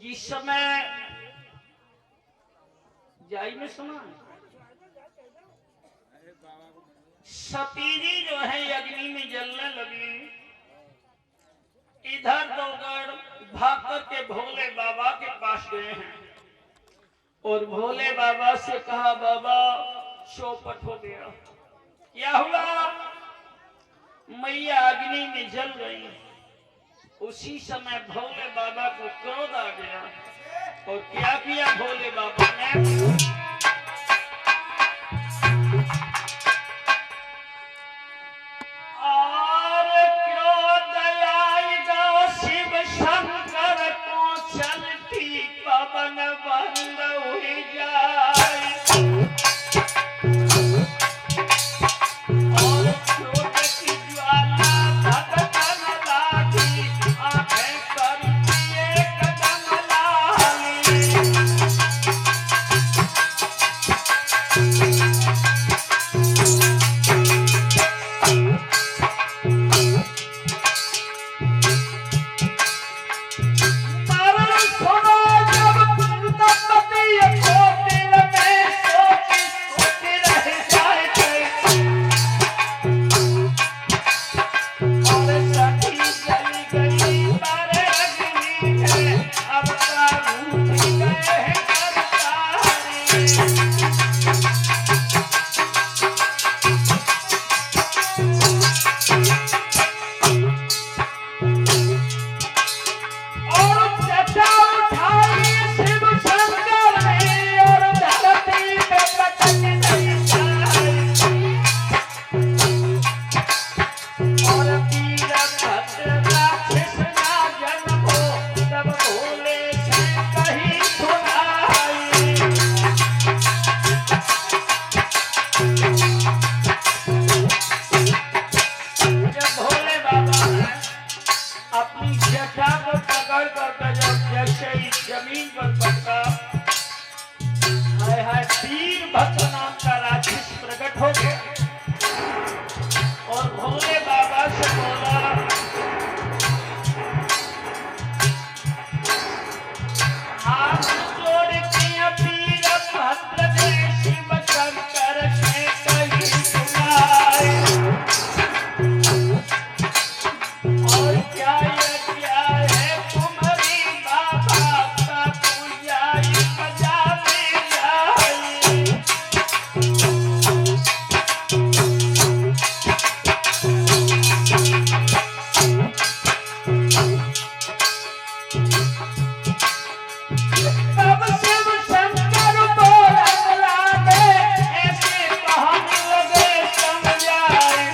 जिस समय जाई में सुना सती जी जो है अग्नि में जलने लगी, इधर दौड़ भाग करके भोले बाबा के पास गए हैं और भोले बाबा से कहा, बाबा चौपट हो गया। क्या हुआ? मैया अग्नि में जल गई। उसी समय भोले बाबा को क्रोध आ गया और क्या किया भोले बाबा ने? और क्रोध आएगा शिव शंकर को चलती पवन बंद हुई जाए। जमीन पर पटका, हाय हाय वीर भक्त नाम का राक्षस प्रकट हो गया और भोले बाबा से बोला, हाथ जोड़ के वीर भक्त ने शिव शंकर से कही सुनाए। और क्या है तुम्हारी बाबा का पूजा बजा में जाए। तब शिव शंकर बोलने लगे, ऐसे कहने लगे समझाए।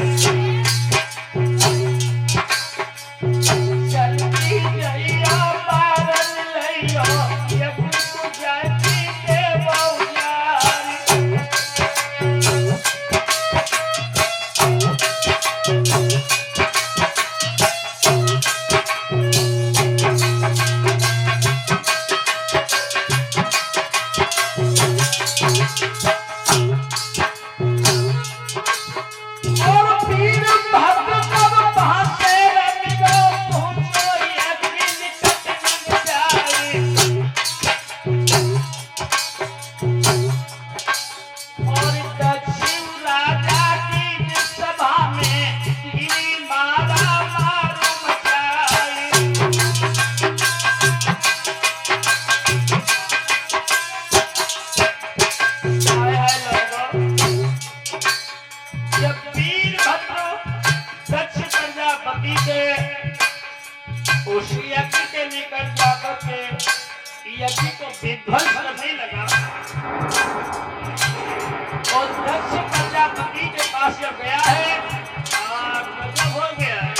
जल्दी जइया पारन लइयो, ये कुछ जाती के बौजारी। और वीर भक्त तब भासे रंगो, पहुंचो अग्नि निकट न जाए। और दक्षिण राजा की सभा में गिरी मारा मारू मचाए। हाय हाय लोगों, जब वीर भक्त दक्ष प्रजापति के उस यज्ञ के निकट जाकर के यज्ञ को विध्वंस करने लगा और दक्ष प्रजापति के पास जब गया है, गजब हो गया है।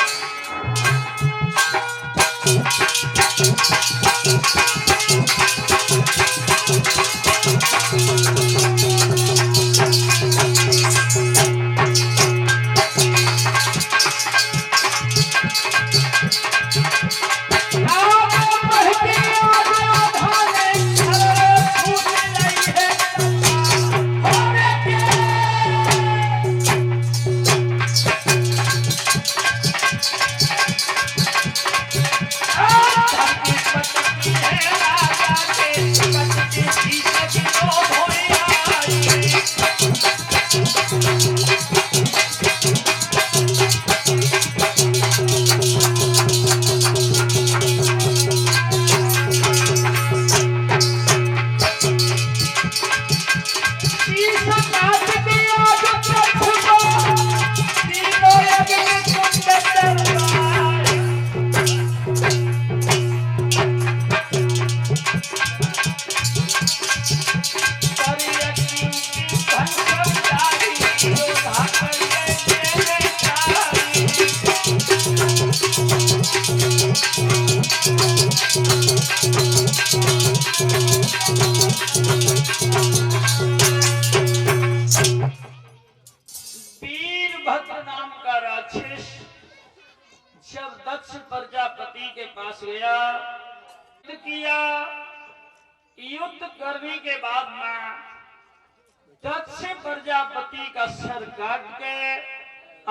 धरती पर वीरभद्र नाम का राक्षस जब दक्ष प्रजापति के पास गया, युद्ध किया। युद्ध करने के बाद में दक्ष प्रजापति का सर काट के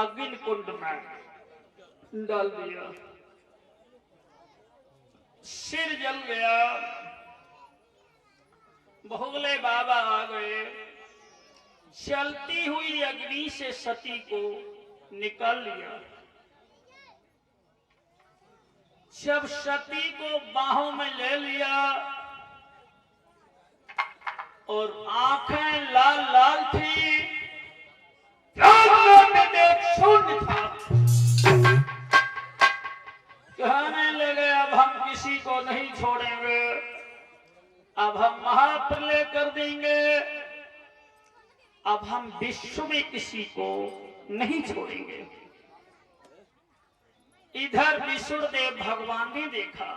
अग्नि कुंड में डाल दिया। सिर जल गया। भोले बाबा आ गए, चलती हुई अग्नि से सती को निकाल लिया। जब सती को बाहों में ले लिया और आंखें लाल लाल थी, शून्य था। कहने लगे अब हम किसी को नहीं छोड़ेंगे, अब हम महाप्रलय कर देंगे, अब हम विश्व में किसी को नहीं छोड़ेंगे। इधर विष्णुदेव भगवान ने देखा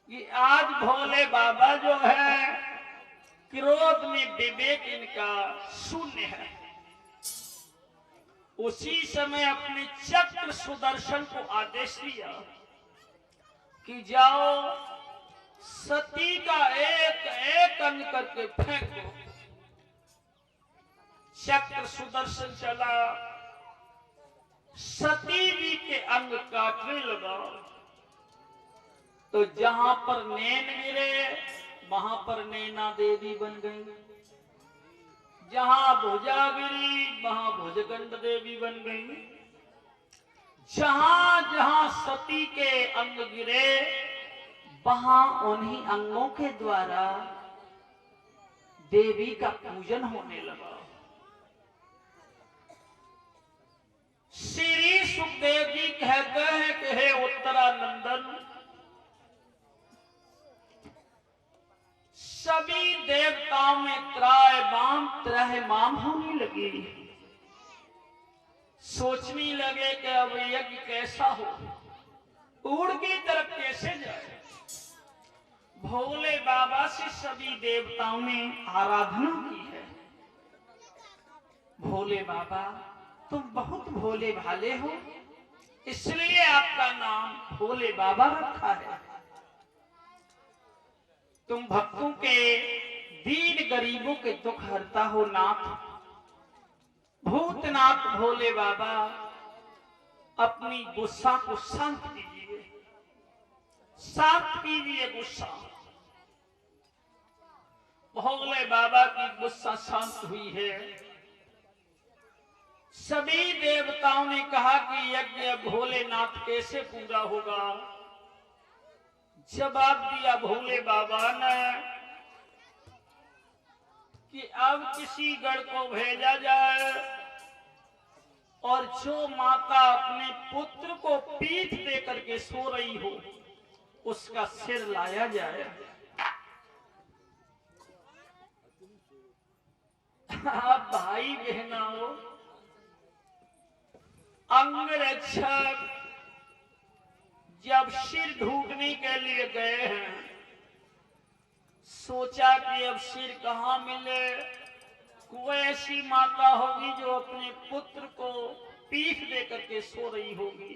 कि आज भोले बाबा जो है क्रोध में विवेक इनका शून्य है। उसी समय अपने चक्र सुदर्शन को आदेश दिया कि जाओ सती का एक एक अंग करके फेंक दो। चक्र सुदर्शन चला, सती जी के अंग काटने लगा। तो जहां पर नैन गिरे वहां पर नैना देवी बन गई, जहां भुजा गिरी वहां भुजगंड देवी बन गई। जहां जहां सती के अंग गिरे वहां उन्हीं अंगों के द्वारा देवी का पूजन होने लगा। श्री सुखदेव जी कहते हैं कि हे उत्तरानंदन, सभी देवताओं में त्रयमाम होने लगी। सोचने लगे कि अब यज्ञ कैसा हो, उड़ की तरफ कैसे जाए। भोले बाबा से सभी देवताओं ने आराधना की है। भोले बाबा तुम बहुत भोले भाले हो, इसलिए आपका नाम भोले बाबा रखा है। तुम भक्तों के दीन गरीबों के दुख हरता हो नाथ। भूतनाथ भोले बाबा अपनी गुस्सा को शांत कीजिए, शांत कीजिए गुस्सा। भोले बाबा की गुस्सा शांत हुई है। सभी देवताओं ने कहा कि यज्ञ भोलेनाथ कैसे पूरा होगा। जवाब दिया भोले बाबा ने कि अब किसी गढ़ को भेजा जाए और जो माता अपने पुत्र को पीठ देकर के सो रही हो उसका सिर लाया जाए। आप भाई बहनाओं, अंगरक्षक जब सिर ढूंढने के लिए गए हैं, सोचा कि अब सिर कहाँ मिले। कोई ऐसी माता होगी जो अपने पुत्र को पीठ देकर के सो रही होगी।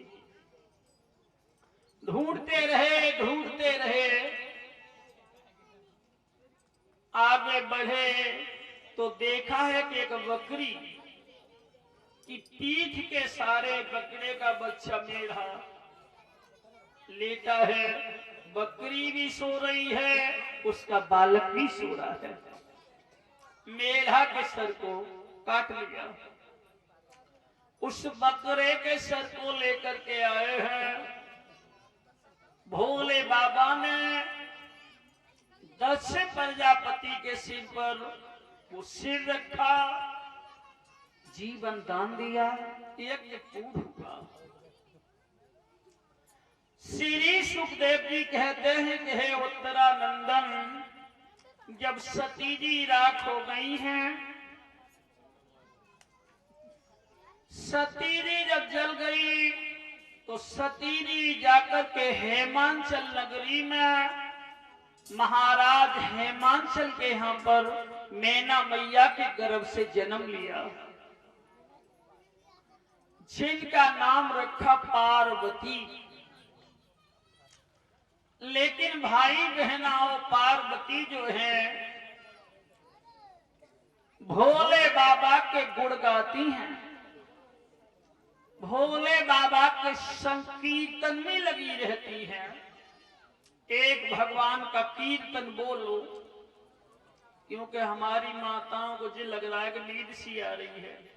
ढूंढते रहे, आगे बढ़े तो देखा है कि एक बकरी की पीठ के सारे बकरे का बच्चा मेढ़ा लेटा है। बकरी भी सो रही है, उसका बालक भी सो रहा है। मेढ़ा के सर को काट लिया। उस बकरे के सर को लेकर के आए हैं। भोले बाबा ने दक्ष प्रजापति के सिर पर वो सिर रखा, जीवन दान दिया, यज्ञ पूर्ण हुआ। श्री सुखदेव जी कहते हैं कि हे उत्तरानंदन, जब सती जी राख हो गई हैं, सती जी जब जल गई तो सती जी जाकर के हेमांचल नगरी में महाराज हेमांचल के यहाँ पर मैना मैया के गर्भ से जन्म लिया, जिनका नाम रखा पार्वती। लेकिन भाई बहनाओं, पार्वती जो है भोले बाबा के गुण गाती हैं, भोले बाबा के संकीर्तन में लगी रहती हैं। एक भगवान का कीर्तन बोलो, क्योंकि हमारी माताओं को जो लग रहा है कि नींद सी आ रही है।